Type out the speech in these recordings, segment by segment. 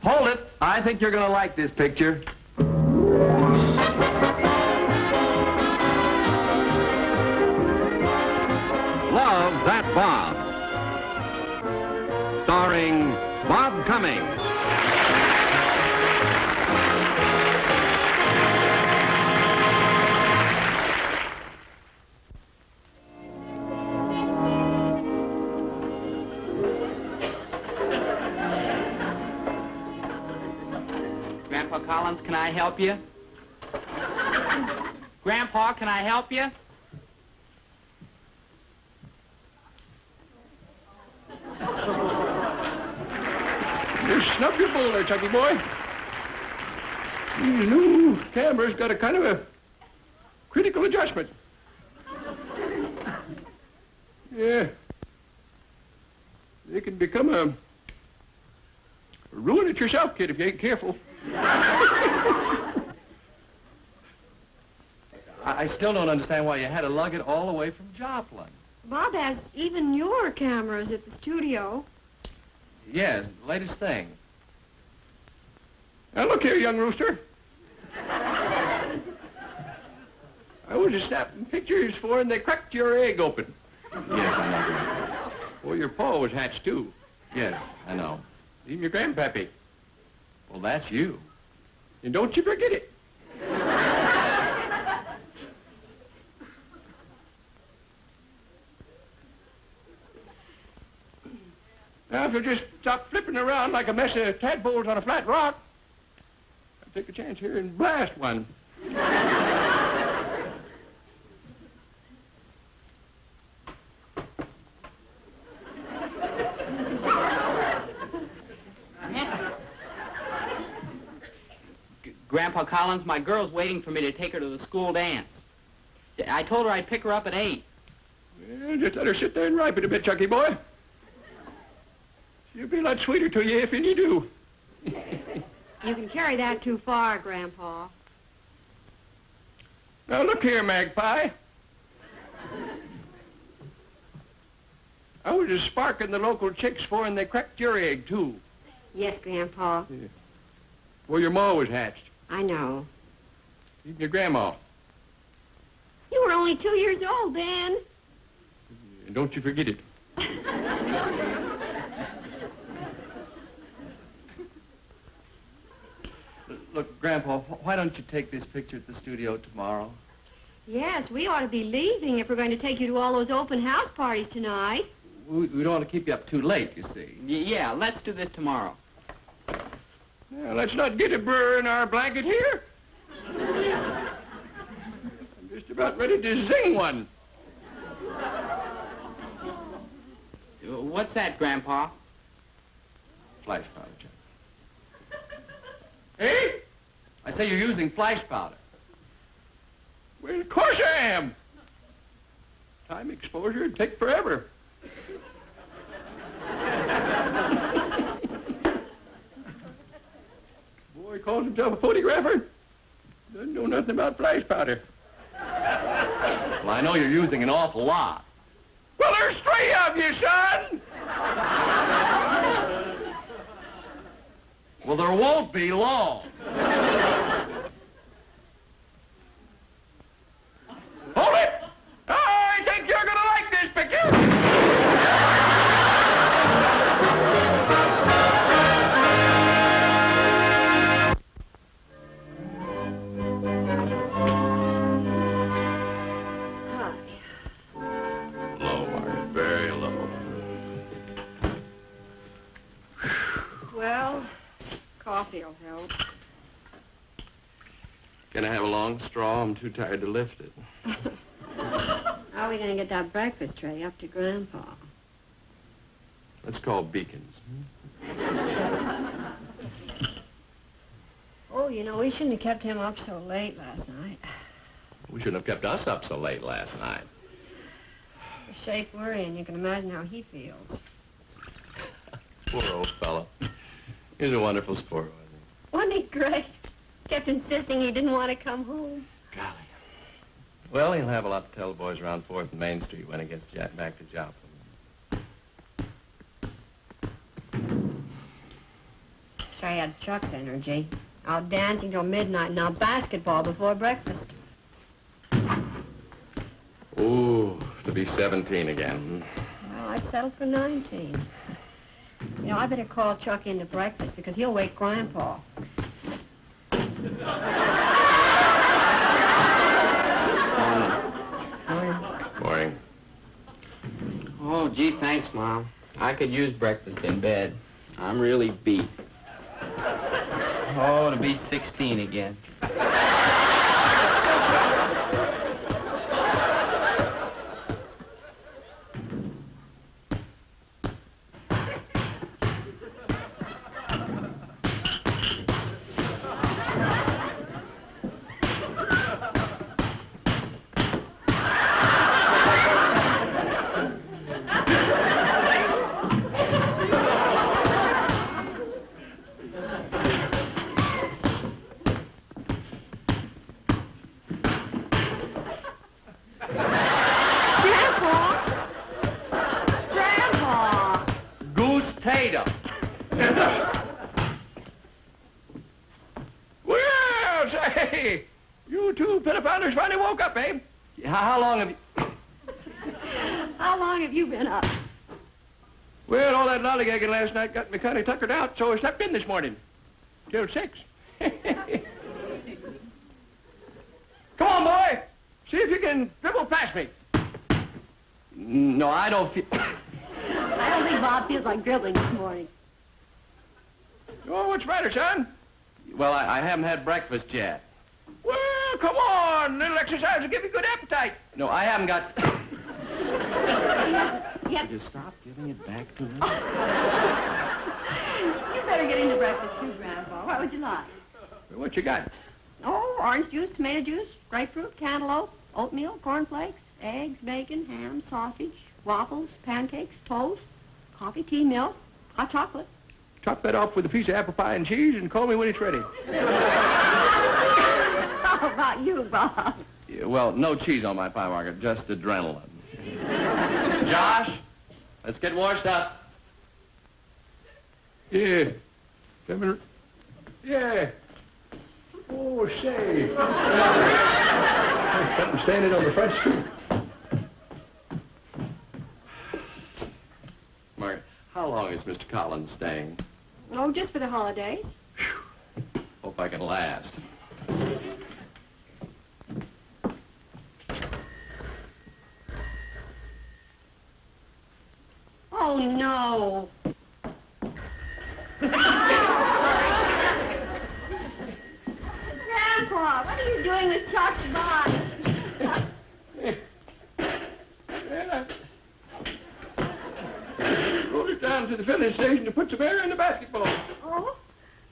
Hold it. I think you're going to like this picture. Love That Bob. Starring Bob Cummings. Grandpa Collins, can I help you? Grandpa, can I help you? You snubbed your bull there, Chucky boy. These new cameras got a kind of a critical adjustment. Yeah. They can become a ruin it yourself, kid, if you ain't careful. I still don't understand why you had to lug it all the way from Joplin. Bob has even newer cameras at the studio. Yes, the latest thing. Now, look here, young rooster. I was just snapping pictures for, and they cracked your egg open. Yes, I know, Grandpa. Well, your paw was hatched, too. Yes, I know. Even your grandpappy. Well, that's you. And don't you forget it. Now, if you'll just stop flipping around like a mess of tadpoles on a flat rock, I'll take a chance here and blast one. Grandpa Collins, my girl's waiting for me to take her to the school dance. I told her I'd pick her up at 8. Well, just let her sit there and ripen a bit, Chucky boy. She'll be a lot sweeter to you if you do. You can carry that too far, Grandpa. Now, look here, Magpie. I was just sparking the local chicks for, and they cracked your egg, too. Yes, Grandpa. Yeah. Well, your ma was hatched. I know. Even your grandma. You were only 2 years old then. And don't you forget it. Look, Grandpa, why don't you take this picture at the studio tomorrow? Yes, we ought to be leaving if we're going to take you to all those open house parties tonight. We don't want to keep you up too late, you see. Yeah, let's do this tomorrow. Now, let's not get a burr in our blanket here. I'm just about ready to zing one. What's that, Grandpa? Flash powder, Jack. Hey? I say you're using flash powder. Well, of course I am. Time exposure would take forever. Boy calls himself a photographer. Doesn't know nothing about flash powder. Well, I know you're using an awful lot. Well, there's 3 of you, son. Well, there won't be long. Hold it! I think you're gonna like this picture. Low, Margaret, very low. Well, coffee will help. Can I have a long straw? I'm too tired to lift it. How are we going to get that breakfast tray up to Grandpa? Let's call Beacons. Oh, you know, we shouldn't have kept him up so late last night. We shouldn't have kept us up so late last night. The shape we're in, you can imagine how he feels. Poor old fellow. He's a wonderful sport, wasn't Wasn't he great? Kept insisting he didn't want to come home. he? Golly. Well, he'll have a lot to tell the boys around 4th and Main Street when he gets back to Joplin. I had Chuck's energy. Out dancing till midnight, now basketball before breakfast. Ooh, to be 17 again. Well, I'd settle for 19. You know, I better call Chuck in to breakfast because he'll wake Grandpa. Morning. Oh, gee, thanks, Mom. I could use breakfast in bed. I'm really beat. Oh, to be 16 again. Well, say, you two pedophiles finally woke up, eh? How long have you... How long have you been up? Well, all that lollygagging last night got me kind of tuckered out, so I slept in this morning. Till 6. Come on, boy. See if you can dribble past me. No, I don't feel... I don't think Bob feels like dribbling this morning. Oh, what's the matter, son? Well, I haven't had breakfast yet. Well, come on. A little exercise will give you good appetite. No, I haven't got... Yep. Just stop giving it back to me. You better get into breakfast too, Grandpa. What would you like? Well, what you got? Oh, orange juice, tomato juice, grapefruit, cantaloupe, oatmeal, cornflakes, eggs, bacon, ham, sausage, waffles, pancakes, toast, coffee, tea, milk, hot chocolate. Top that off with a piece of apple pie and cheese and call me when it's ready. How about you, Bob? Yeah, well, no cheese on my pie, Margaret, just adrenaline. Josh, let's get washed up. Yeah. Yeah. Oh, say. Something standing on the front stoop. Margaret, how long is Mr. Collins staying? Oh, just for the holidays. Hope I can last. Oh, no. Grandpa, what are you doing with Chuck's body? Rode it down to the filling station to put some air in the basketball. Oh?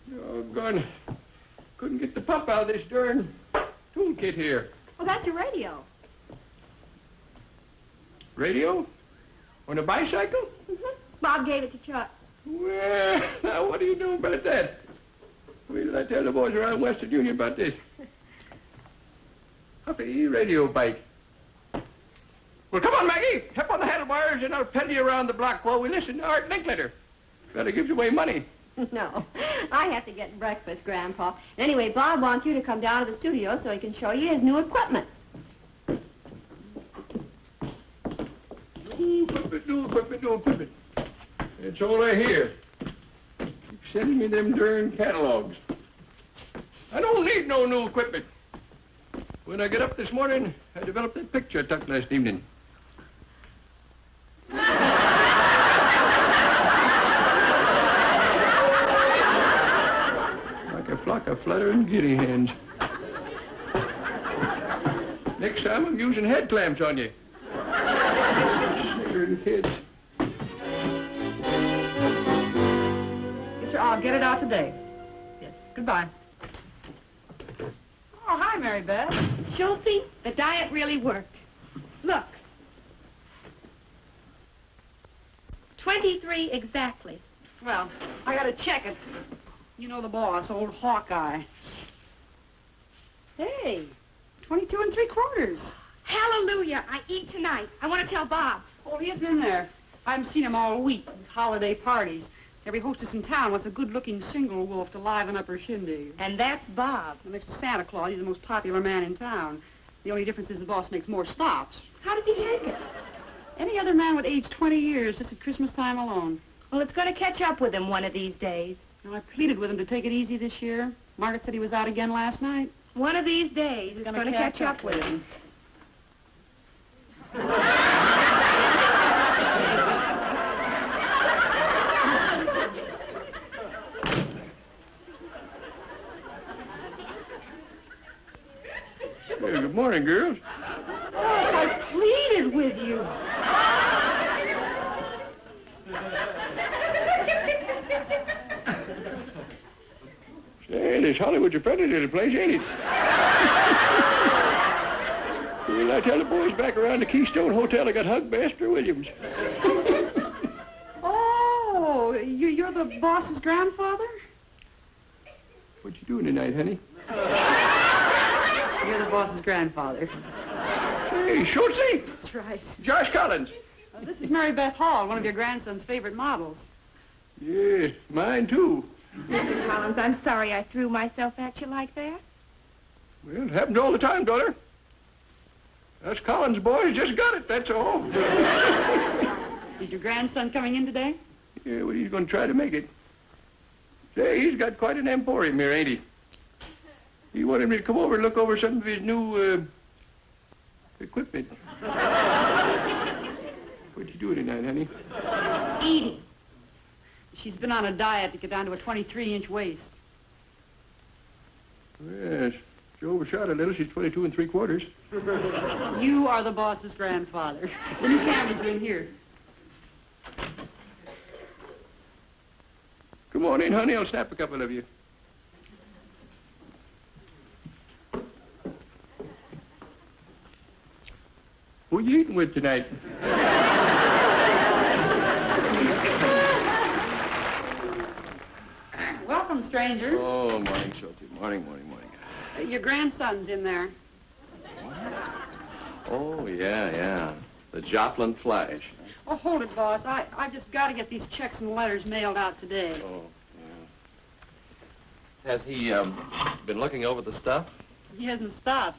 Doggone. Couldn't get the pump out of this darn toolkit here. Well, that's a radio. Radio? On a bicycle? Mm-hmm. Bob gave it to Chuck. Well, now what are you doing about that? Wait till I tell the boys around Western Union about this. Huffy radio bike. Well, come on, Maggie. Step on the handlebars and I'll pedal you around the block while we listen to Art Linklater. Fella gives away money. No, I have to get breakfast, Grandpa. Anyway, Bob wants you to come down to the studio so he can show you his new equipment. New equipment. That's all I hear. Keep sending me them darn catalogs. I don't need no new equipment. When I get up this morning, I developed that picture I took last evening. Like a flock of fluttering guinea hens. Next time I'm using head clamps on you. Sniggering kids. Yes, sir. I'll get it out today. Yes. Goodbye. Oh, hi, Mary Beth. Schultzy, the diet really worked. Look. 23 exactly. Well, I gotta check it. You know the boss, old Hawkeye. Hey, 22 3/4. Hallelujah, I eat tonight. I want to tell Bob. Oh, he isn't in there. I haven't seen him all week. His holiday parties. Every hostess in town wants a good-looking single wolf to liven up her shindig. And that's Bob. And next to Santa Claus, he's the most popular man in town. The only difference is the boss makes more stops. How does he take it? Any other man would age 20 years just at Christmas time alone. Well, it's going to catch up with him one of these days. Now, I pleaded with him to take it easy this year. Margaret said he was out again last night. One of these days, it's going to catch up with him. Hey, good morning, girls. Boss, I pleaded with you. Say, this Hollywood's a friendly little place, ain't it? Well, I tell the boys back around the Keystone Hotel I got hugged by Esther Williams. Oh, you're the boss's grandfather? What you doing tonight, honey? You're the boss's grandfather. Hey, Schultze! That's right. Josh Collins. This is Mary Beth Hall, one of your grandson's favorite models. Yeah, mine too. Mr. Collins, I'm sorry I threw myself at you like that. Well, it happens all the time, daughter. Us Collins boys just got it, that's all. Is your grandson coming in today? Yeah, well, he's going to try to make it. Say, he's got quite an emporium here, ain't he? He wanted me to come over and look over some of his new, equipment. What you doing tonight, honey? Eating. She's been on a diet to get down to a 23-inch waist. Yes, she overshot a little. She's 22 3/4. You are the boss's grandfather. The new cameras are in here. Come on in, honey. I'll snap a couple of you. Who you eating with tonight? Welcome, stranger. Oh, morning, Schultze. Morning. Your grandson's in there. Oh, yeah. The Joplin Flash. Oh, hold it, boss. I just got to get these checks and letters mailed out today. Oh, yeah. Has he, been looking over the stuff? He hasn't stopped.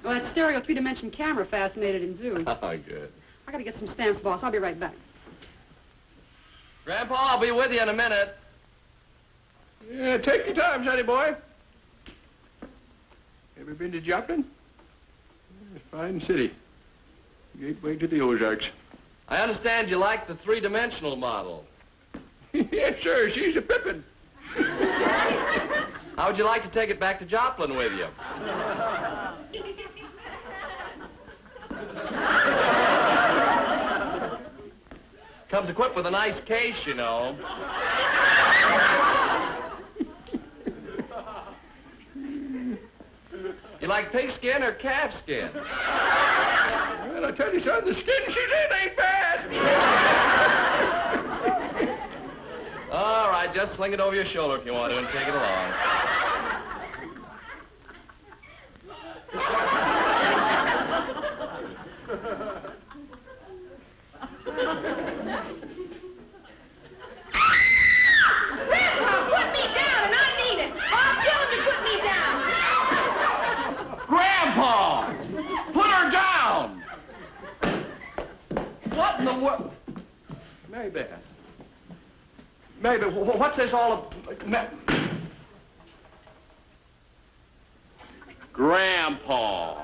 Well, that stereo three-dimension camera fascinated him, too. Oh, good. I got to get some stamps, boss. I'll be right back. Grandpa, I'll be with you in a minute. Yeah, take your time, sonny boy. Ever been to Joplin? Fine city. Gateway to the Ozarks. I understand you like the three-dimensional model. Yes, sir. She's a pippin'. How would you like to take it back to Joplin with you? Comes equipped with a nice case, you know. You like pigskin or calfskin? Well, I tell you, son, the skin she's in ain't bad. All right, just sling it over your shoulder if you want to and take it along. Grandpa, put me down, and I mean it. Bob, tell him to put me down. Grandpa! Put her down! What in the world? Mary Beth. Mary Beth, what's this all of... Grandpa.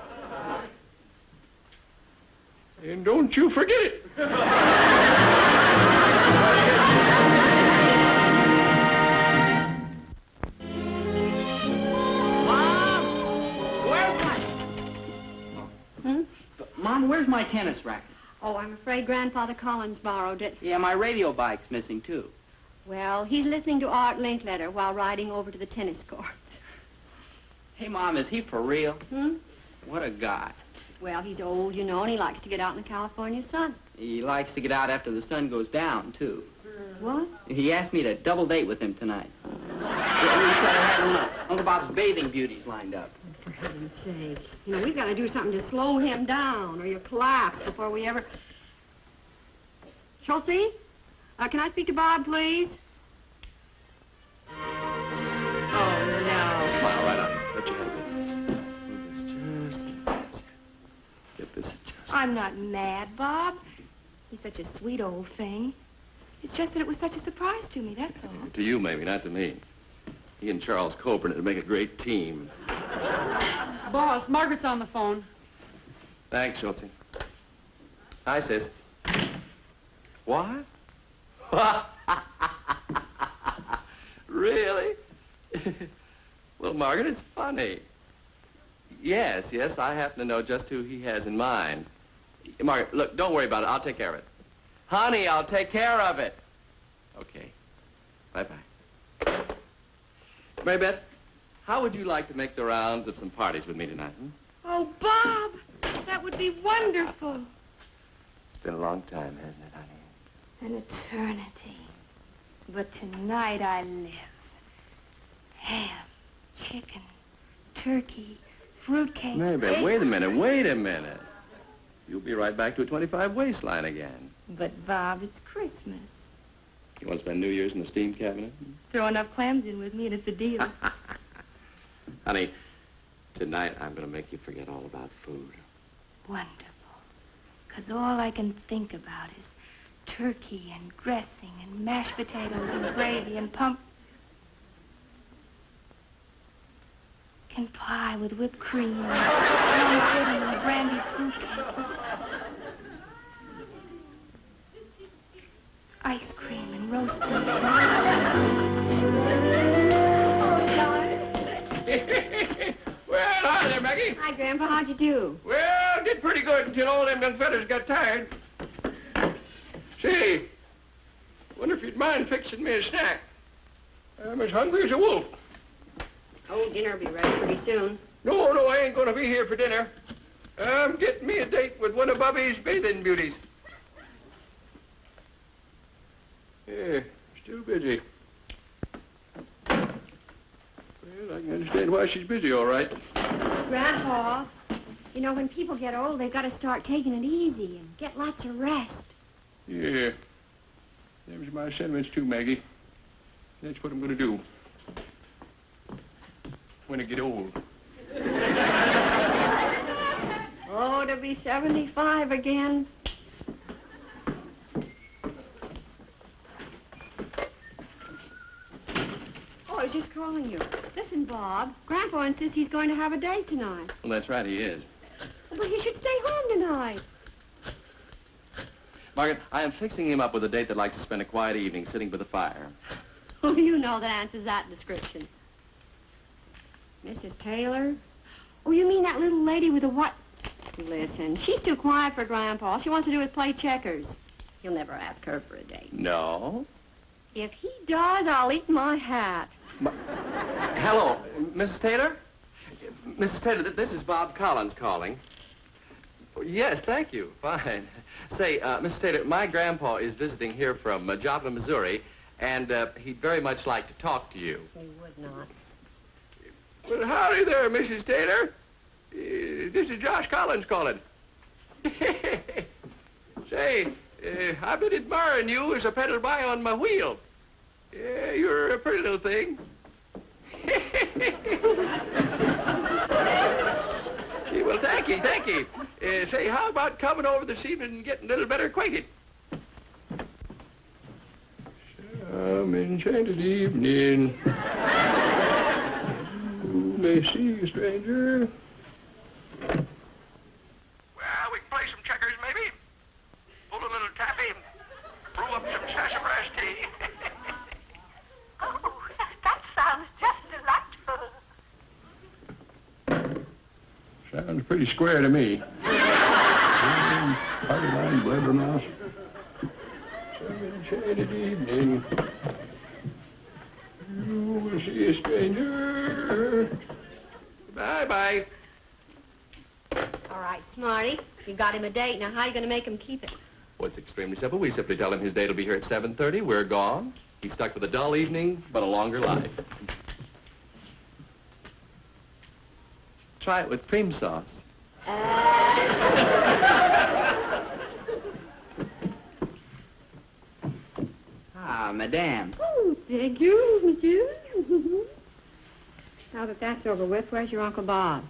And don't you forget it. Mom, where's my tennis racket? Oh, I'm afraid Grandfather Collins borrowed it. Yeah, my radio bike's missing, too. Well, he's listening to Art Linkletter while riding over to the tennis courts. Hey, Mom, is he for real? Hmm? What a guy. Well, he's old, you know, and he likes to get out in the California sun. He likes to get out after the sun goes down, too. What? He asked me to double date with him tonight. He said I had Uncle Bob's bathing beauties lined up. For heaven's sake. You know, we've got to do something to slow him down, or he'll collapse before we ever... Schultze? Can I speak to Bob, please? Oh, no. Smile right on. Put your hands up. Move this just a bit. Get this adjusted. I'm not mad, Bob. He's such a sweet old thing. It's just that it was such a surprise to me, that's all. To you, maybe, not to me. He and Charles Coburn would make a great team. Boss, Margaret's on the phone. Thanks, Schultze. Hi, sis. What? Really? Well, Margaret, it's funny. Yes, I happen to know just who he has in mind. Margaret, look, don't worry about it. I'll take care of it. Honey, I'll take care of it. Okay. Bye-bye. Mary Beth, how would you like to make the rounds of some parties with me tonight? Oh, Bob, that would be wonderful. It's been a long time, hasn't it, honey? An eternity. But tonight I live. Ham, chicken, turkey, fruitcake. Mary Beth, wait a minute. You'll be right back to a 25 waistline again. But, Bob, it's Christmas. You want to spend New Year's in the steam cabinet? Throw enough clams in with me and it's a deal. Honey, tonight I'm going to make you forget all about food. Wonderful. Because all I can think about is turkey and dressing and mashed potatoes and gravy and pumpkin pie with whipped cream and plum pudding and brandy fruitcake. Ice cream and roast beef. Well, hi there, Maggie. Hi, Grandpa. How'd you do? Well, did pretty good until all them young fellas got tired. Say, wonder if you'd mind fixing me a snack. I'm as hungry as a wolf. Oh, dinner'll be ready pretty soon. No, I ain't gonna be here for dinner. I'm getting me a date with one of Bobby's bathing beauties. Yeah, still busy. Well, I can understand why she's busy, all right. Grandpa, you know, when people get old, they've got to start taking it easy and get lots of rest. Yeah. Them's my sentiments, too, Maggie. That's what I'm gonna do. When I get old. Oh, to be 75 again. Oh, I was just calling you. Listen, Bob, Grandpa insists he's going to have a date tonight. Well, that's right, he is. But he should stay home tonight. Margaret, I am fixing him up with a date that likes to spend a quiet evening sitting by the fire. Oh, you know that answers that description. Mrs. Taylor? Oh, you mean that little lady with the what? Listen, she's too quiet for Grandpa. All she wants to do is play checkers. He'll never ask her for a date. No? If he does, I'll eat my hat. Hello, Mrs. Taylor? Mrs. Taylor, this is Bob Collins calling. Oh, yes, thank you. Fine. Say, Mrs. Taylor, my grandpa is visiting here from Joplin, Missouri, and he'd very much like to talk to you. He would not. Well, howdy there, Mrs. Taylor. This is Josh Collins calling. Say, I've been admiring you as I pedal by on my wheel. Yeah, you're a pretty little thing. Well, thank you. Say, how about coming over this evening and getting a little better acquainted? Some enchanted evening. Who may see a stranger? Well, we can play some checkers, maybe. Pull a little taffy. Brew up some sassafras tea. Oh, that sounds just delightful. Sounds pretty square to me. Party line, blabbermouth. Some enchanted evening. You will see a stranger. Bye-bye. All right, Smarty. You got him a date. Now, how are you going to make him keep it? Well, it's extremely simple. We simply tell him his date will be here at 7:30. We're gone. He's stuck with a dull evening, but a longer life. Try it with cream sauce. Ah, madame. Oh, thank you, monsieur. Now that that's over with, where's your Uncle Bob?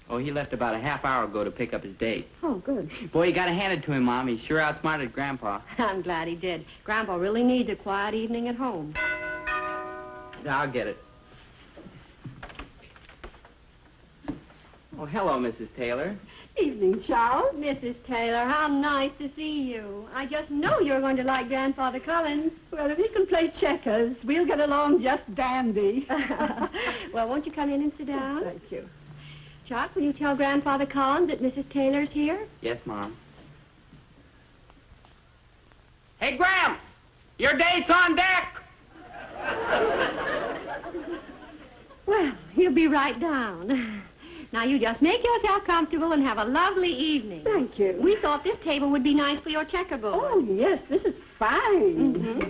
Oh, he left about a half hour ago to pick up his date. Oh, good. Boy, you gotta hand it to him, Mom. He sure outsmarted Grandpa. I'm glad he did. Grandpa really needs a quiet evening at home. I'll get it. Oh, hello, Mrs. Taylor. Evening, Charles. Mrs. Taylor, how nice to see you. I just know you're going to like Grandfather Collins. Well, if he can play checkers, we'll get along just dandy. Well, won't you come in and sit down? Thank you. Chuck, will you tell Grandfather Collins that Mrs. Taylor's here? Yes, Mom. Hey, Gramps! Your date's on deck! Well, he'll be right down. Now, you just make yourself comfortable and have a lovely evening. Thank you. We thought this table would be nice for your checkerboard. Oh, yes, this is fine. Mm-hmm.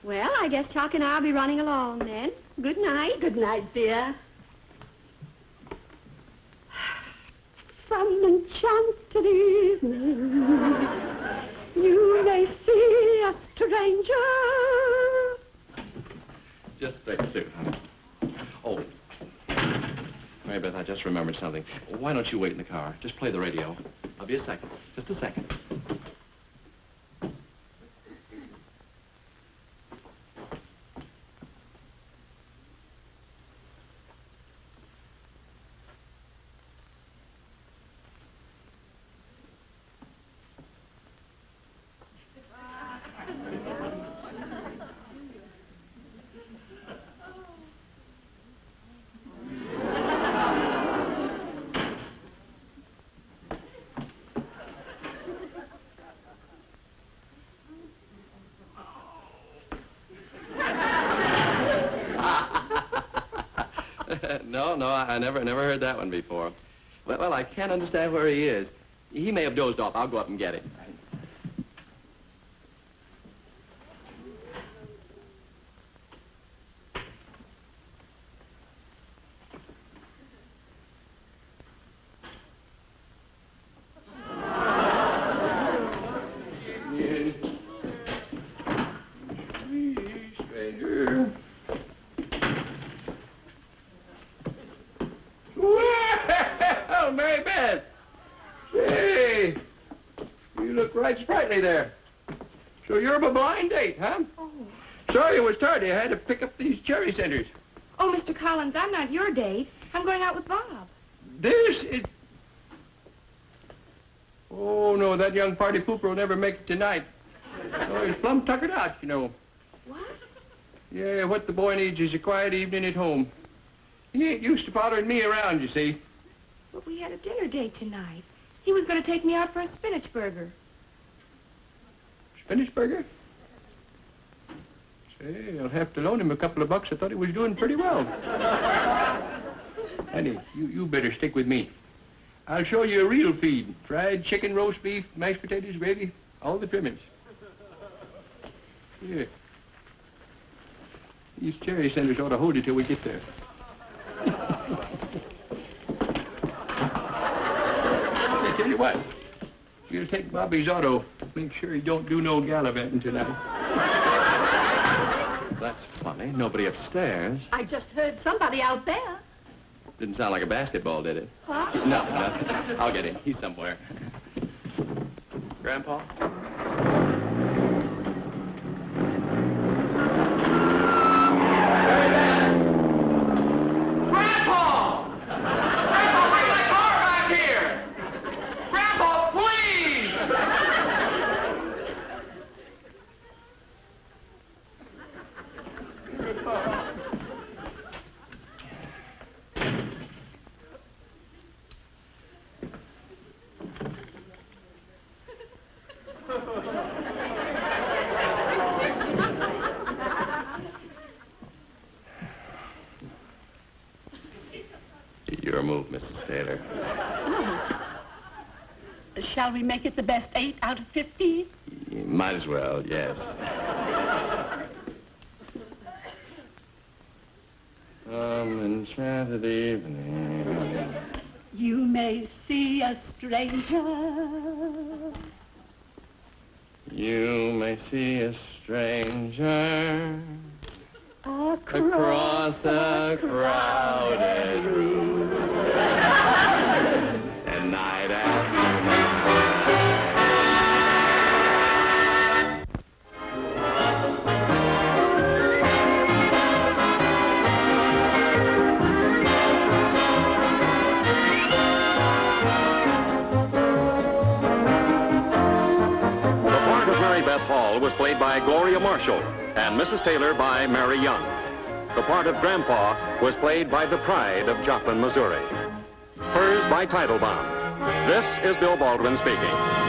Well, I guess Chuck and I'll be running along then. Good night. Good night, dear. Some enchanted evening, you may see a stranger. Just think, Sue. Oh, Mary Beth, I just remembered something. Why don't you wait in the car? Just play the radio. I'll be a second. Just a second. No, I never heard that one before. Well, I can't understand where he is. He may have dozed off. I'll go up and get him. Sprightly there. So you're a blind date, huh? Oh. Sorry it was tardy. I had to pick up these cherry centers. Oh, Mr. Collins, I'm not your date. I'm going out with Bob. This is... Oh, no, that young party pooper will never make it tonight. Oh, he's plumb tuckered out, you know. What? Yeah, what the boy needs is a quiet evening at home. He ain't used to following me around, you see. But we had a dinner date tonight. He was going to take me out for a spinach burger. Spinach burger? Say, I'll have to loan him a couple of bucks. I thought he was doing pretty well. Honey, you better stick with me. I'll show you a real feed. Fried chicken, roast beef, mashed potatoes, gravy, all the trimmings. Here. These cherry centers ought to hold you till we get there. I tell you what. You'll take Bobby's auto. Make sure he don't do no gallivanting tonight. That's funny. Nobody upstairs. I just heard somebody out there. Didn't sound like a basketball, did it? What? No. I'll get him. He's somewhere. Grandpa? Your move, Mrs. Taylor. Shall we make it the best 8 out of 50? You might as well, yes. Enchanted evening. You may see a stranger. You may see a stranger Across a crowded room. And night after Hall was played by Gloria Marshall and Mrs. Taylor by Mary Young. The part of Grandpa was played by the pride of Joplin, Missouri. Hers by Teitelbaum. This is Bill Baldwin speaking.